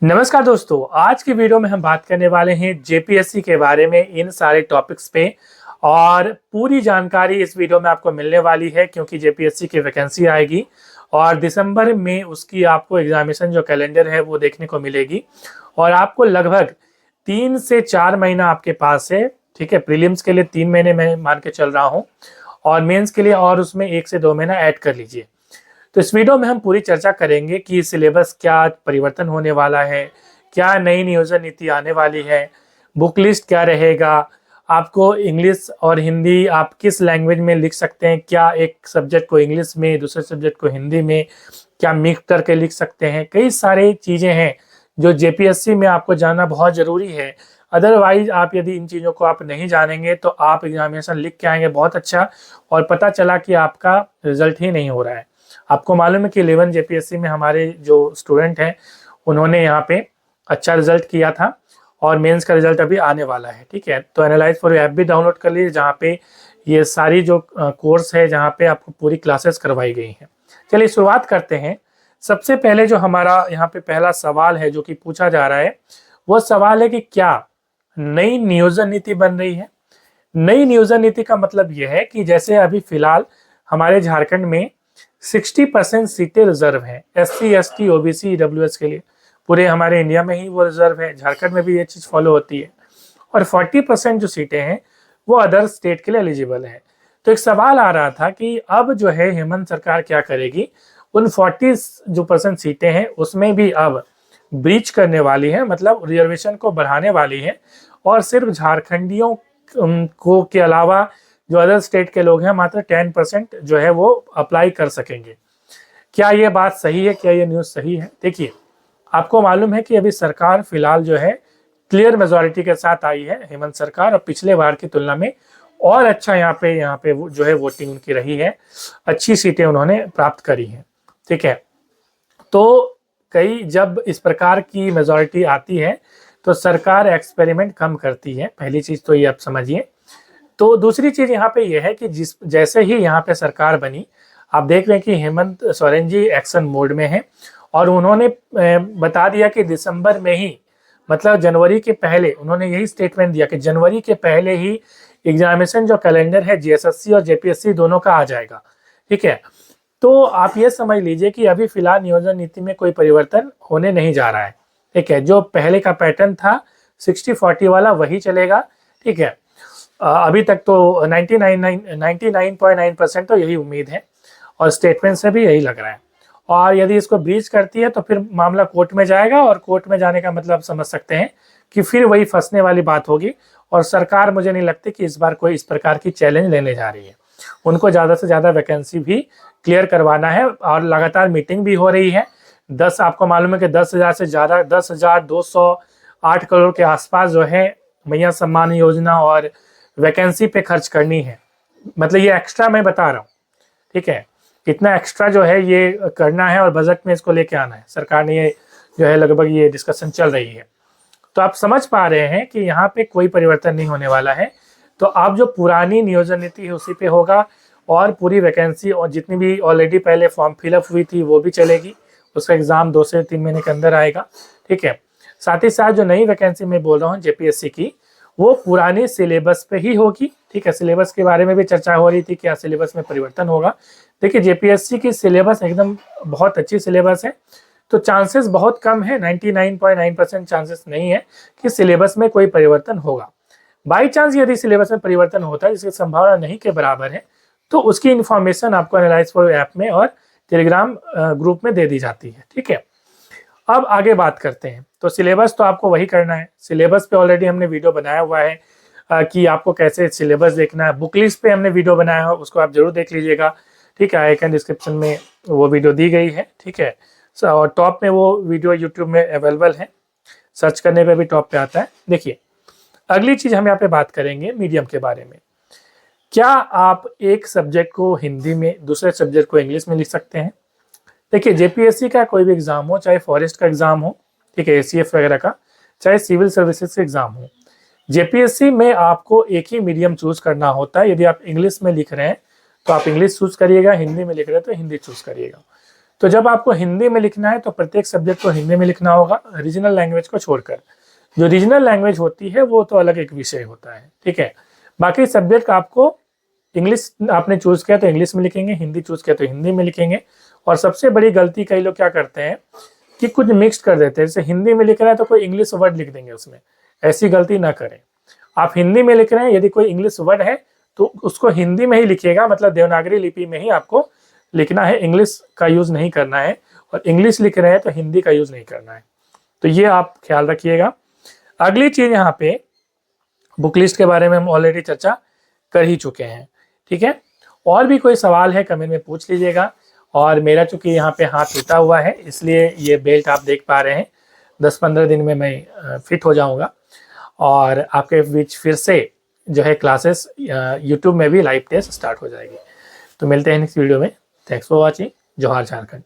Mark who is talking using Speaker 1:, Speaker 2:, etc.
Speaker 1: नमस्कार दोस्तों, आज की वीडियो में हम बात करने वाले हैं जेपीएससी के बारे में इन सारे टॉपिक्स पे। और पूरी जानकारी इस वीडियो में आपको मिलने वाली है क्योंकि जेपीएससी की वैकेंसी आएगी और दिसंबर में उसकी आपको एग्जामिनेशन जो कैलेंडर है वो देखने को मिलेगी। और आपको लगभग 3 से 4 महीना आपके पास है। ठीक है, प्रीलिम्स के लिए 3 महीने मैं मान के चल रहा हूँ और मेंस के लिए और उसमें 1 से 2 महीना ऐड कर लीजिए। तो इस वीडियो में हम पूरी चर्चा करेंगे कि सिलेबस क्या परिवर्तन होने वाला है, क्या नई नियोजन नीति आने वाली है, बुक लिस्ट क्या रहेगा, आपको इंग्लिश और हिंदी आप किस लैंग्वेज में लिख सकते हैं, क्या एक सब्जेक्ट को इंग्लिश में दूसरे सब्जेक्ट को हिंदी में क्या मिक्स करके लिख सकते हैं। कई सारी चीज़ें हैं जो जेपीएससी में आपको जानना बहुत ज़रूरी है। अदरवाइज आप यदि इन चीज़ों को आप नहीं जानेंगे तो आप एग्जामिनेशन लिख के आएंगे बहुत अच्छा और पता चला कि आपका रिजल्ट ही नहीं हो रहा है। आपको मालूम है कि 11 जेपीएससी में हमारे जो स्टूडेंट हैं उन्होंने यहाँ पे अच्छा रिजल्ट किया था और मेंस का रिजल्ट अभी आने वाला है। ठीक है, तो एनालाइज फॉर ऐप भी डाउनलोड कर लीजिए जहाँ पे ये सारी जो कोर्स है जहाँ पे आपको पूरी क्लासेस करवाई गई हैं। चलिए शुरुआत करते हैं। सबसे पहले जो हमारा यहाँ पे पहला सवाल है जो कि पूछा जा रहा है वो सवाल है कि क्या नई नियोजन नीति बन रही है। नई नियोजन नीति का मतलब यह है कि जैसे अभी फिलहाल हमारे झारखंड में 60% सीटें रिजर्व हैं एससी एसटी ओबीसी ईडब्ल्यूएस के लिए। पूरे हमारे इंडिया में ही वो रिजर्व है, झारखंड में भी ये चीज़ फॉलो होती है। और 40% जो सीटें हैं वो अदर स्टेट के लिए एलिजिबल है। तो एक सवाल आ रहा था कि अब जो है हेमंत सरकार क्या करेगी, उन 40% सीटें हैं उसमें भी अब ब्रीच करने वाली है, मतलब रिजर्वेशन को बढ़ाने वाली है और सिर्फ झारखंडियों को के अलावा जो अदर स्टेट के लोग हैं मात्र 10% जो है वो अप्लाई कर सकेंगे। क्या ये बात सही है, क्या ये न्यूज़ सही है? देखिए, आपको मालूम है कि अभी सरकार फिलहाल जो है क्लियर मेजोरिटी के साथ आई है हेमंत सरकार, और पिछले बार की तुलना में और अच्छा यहाँ पे जो है वोटिंग उनकी रही है, अच्छी सीटें उन्होंने प्राप्त करी हैं। ठीक है, तो कई जब इस प्रकार की मेजोरिटी आती है तो सरकार एक्सपेरिमेंट कम करती है, पहली चीज़ तो ये आप समझिए। तो दूसरी चीज यहाँ पे ये है कि जिस जैसे ही यहाँ पे सरकार बनी, आप देख रहे हैं कि हेमंत सोरेन जी एक्शन मोड में हैं और उन्होंने बता दिया कि दिसंबर में ही, मतलब जनवरी के पहले, उन्होंने यही स्टेटमेंट दिया कि जनवरी के पहले ही एग्जामिनेशन जो कैलेंडर है जीएसएससी और जेपीएससी दोनों का आ जाएगा। ठीक है, तो आप ये समझ लीजिए कि अभी फिलहाल नियोजन नीति में कोई परिवर्तन होने नहीं जा रहा है। ठीक है, जो पहले का पैटर्न था 60-40 वाला वही चलेगा। ठीक है, अभी तक तो 99.9% तो यही उम्मीद है और स्टेटमेंट से भी यही लग रहा है। और यदि इसको ब्रीच करती है तो फिर मामला कोर्ट में जाएगा और कोर्ट में जाने का मतलब समझ सकते हैं कि फिर वही फंसने वाली बात होगी। और सरकार मुझे नहीं लगती कि इस बार कोई इस प्रकार की चैलेंज लेने जा रही है। उनको ज़्यादा से ज़्यादा वैकेंसी भी क्लियर करवाना है और लगातार मीटिंग भी हो रही है। आपको मालूम है कि 10,000 से ज़्यादा 10,208 करोड़ के आसपास जो है मैया सम्मान योजना और वैकेंसी पे खर्च करनी है। मतलब ये एक्स्ट्रा मैं बता रहा हूँ। ठीक है, इतना एक्स्ट्रा जो है ये करना है और बजट में इसको लेके आना है। सरकार ने ये जो है लगभग ये डिस्कशन चल रही है। तो आप समझ पा रहे हैं कि यहाँ पे कोई परिवर्तन नहीं होने वाला है। तो आप जो पुरानी नियोजन नीति है उसी पे होगा और पूरी वैकेंसी और जितनी भी ऑलरेडी पहले फॉर्म फिलअप हुई थी वो भी चलेगी। उसका एग्जाम 2 से 3 महीने के अंदर आएगा। ठीक है, साथ ही साथ जो नई वैकेंसी मैं बोल रहा हूँ जेपीएससी की, वो पुराने सिलेबस पे ही होगी। ठीक है, सिलेबस के बारे में भी चर्चा हो रही थी, क्या सिलेबस में परिवर्तन होगा। देखिए, जेपीएससी की सिलेबस एकदम बहुत अच्छी सिलेबस है, तो चांसेस बहुत कम है, 99.9% चांसेस नहीं है कि सिलेबस में कोई परिवर्तन होगा। बाई चांस यदि सिलेबस में परिवर्तन होता है, जिसकी संभावना नहीं के बराबर है, तो उसकी इन्फॉर्मेशन आपको एनालाइज फॉर ऐप में और टेलीग्राम ग्रुप में दे दी जाती है। ठीक है, अब आगे बात करते हैं। तो सिलेबस तो आपको वही करना है। सिलेबस पे ऑलरेडी हमने वीडियो बनाया हुआ है कि आपको कैसे सिलेबस देखना है। बुक लिस्ट पे हमने वीडियो बनाया है, उसको आप जरूर देख लीजिएगा। ठीक है, आइकन डिस्क्रिप्शन में वो वीडियो दी गई है। ठीक है, और टॉप में वो वीडियो यूट्यूब में अवेलेबल है, सर्च करने पे भी टॉप पे आता है। देखिए, अगली चीज़ हम यहाँ पे बात करेंगे मीडियम के बारे में। क्या आप एक सब्जेक्ट को हिंदी में दूसरे सब्जेक्ट को इंग्लिश में लिख सकते हैं? देखिए, जेपीएससी का कोई भी एग्जाम हो, चाहे फॉरेस्ट का एग्जाम हो, ठीक है, एसीएफ वगैरह का, चाहे सिविल सर्विसेज का एग्जाम हो, जेपीएससी में आपको एक ही मीडियम चूज करना होता है। यदि आप इंग्लिश में लिख रहे हैं तो आप इंग्लिश चूज करिएगा, हिंदी में लिख रहे हैं तो हिंदी चूज करिएगा। तो जब आपको हिंदी में लिखना है तो प्रत्येक सब्जेक्ट को हिंदी में लिखना होगा, रीजनल लैंग्वेज को छोड़कर। जो रीजनल लैंग्वेज होती है वो तो अलग एक विषय होता है, ठीक है। बाकी सब्जेक्ट आपको इंग्लिश आपने चूज किया तो इंग्लिश में लिखेंगे, हिंदी चूज किया तो हिंदी में लिखेंगे। और सबसे बड़ी गलती कई लोग क्या करते हैं कि कुछ मिक्स कर देते हैं, जैसे हिंदी में लिख रहे हैं तो कोई इंग्लिश वर्ड लिख देंगे उसमें। ऐसी गलती ना करें। आप हिंदी में लिख रहे हैं, यदि कोई इंग्लिश वर्ड है तो उसको हिंदी में ही लिखिएगा, मतलब देवनागरी लिपि में ही आपको लिखना है, इंग्लिश का यूज नहीं करना है। और इंग्लिश लिख रहे हैं तो हिंदी का यूज नहीं करना है। तो ये आप ख्याल रखिएगा। अगली चीज यहाँ पे बुक लिस्ट के बारे में हम ऑलरेडी चर्चा कर ही चुके हैं, ठीक है। और भी कोई सवाल है कमेंट में पूछ लीजिएगा। और मेरा चूंकि यहाँ पे हाथ टूटा हुआ है इसलिए ये बेल्ट आप देख पा रहे हैं, 10-15 दिन में मैं फिट हो जाऊंगा। और आपके बीच फिर से जो है क्लासेस यूट्यूब में भी लाइव टेस्ट स्टार्ट हो जाएगी। तो मिलते हैं नेक्स्ट वीडियो में। Thanks for watching. जोहार झारखंड।